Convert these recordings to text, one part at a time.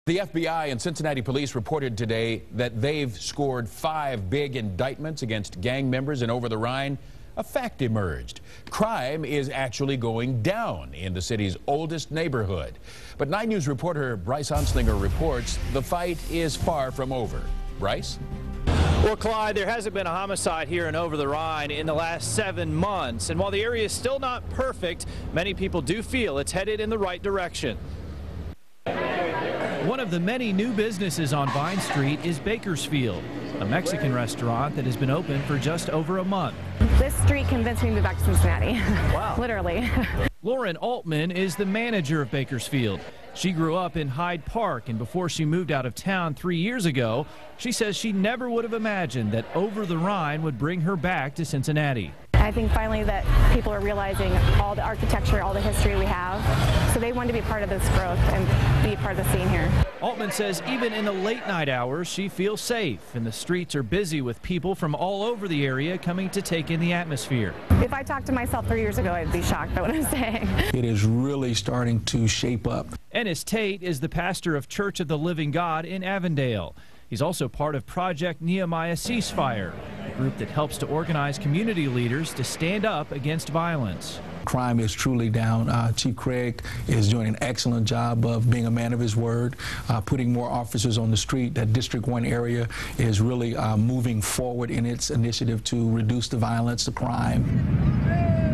The FBI and Cincinnati police reported today that they've scored 5 big indictments against gang members in Over the Rhine. A fact emerged. Crime is actually going down in the city's oldest neighborhood. But 9 News reporter Bryce Onslinger reports the fight is far from over. Bryce? Well, Clyde, there hasn't been a homicide here in Over the Rhine in the last 7 months. And while the area is still not perfect, many people do feel it's headed in the right direction. One of the many new businesses on Vine Street is Bakersfield, a Mexican restaurant that has been open for just over a month. This street convinced me to move back to Cincinnati. Wow. Literally. Lauren Altman is the manager of Bakersfield. She grew up in Hyde Park, and before she moved out of town 3 years ago, she says she never would have imagined that Over the Rhine would bring her back to Cincinnati. I think finally that people are realizing all the architecture, all the history we have, so they want to be part of this growth and be part of the scene here. Altman says even in the late night hours, she feels safe, and the streets are busy with people from all over the area coming to take in the atmosphere. If I talked to myself 3 years ago, I'd be shocked by what I'm saying. It is really starting to shape up. Ennis Tate is the pastor of Church of the Living God in Avondale. He's also part of Project Nehemiah Ceasefire, a group that helps to organize community leaders to stand up against violence. Crime is truly down. Chief Craig is doing an excellent job of being a man of his word, putting more officers on the street. That District 1 area is really moving forward in its initiative to reduce the violence, the crime.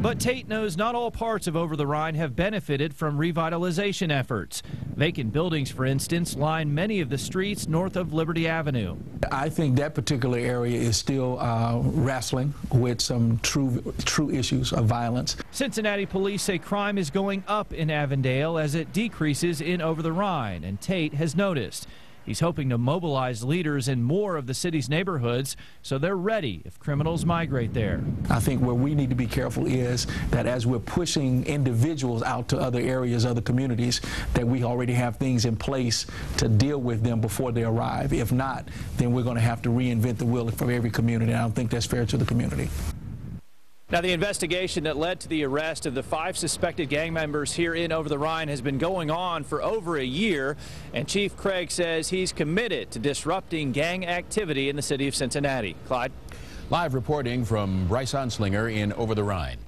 But Tate knows not all parts of Over the Rhine have benefited from revitalization efforts. Vacant buildings, for instance, line many of the streets north of Liberty Avenue. I think that particular area is still wrestling with some true issues of violence. Cincinnati police say crime is going up in Avondale as it decreases in Over the Rhine, and Tate has noticed. He's hoping to mobilize leaders in more of the city's neighborhoods so they're ready if criminals migrate there. I think where we need to be careful is that as we're pushing individuals out to other areas, other communities, that we already have things in place to deal with them before they arrive. If not, then we're going to have to reinvent the wheel for every community. I don't think that's fair to the community. Now, the investigation that led to the arrest of the 5 suspected gang members here in Over the Rhine has been going on for over a year, and Chief Craig says he's committed to disrupting gang activity in the city of Cincinnati. Clyde? Live reporting from Bryce Onslinger in Over the Rhine.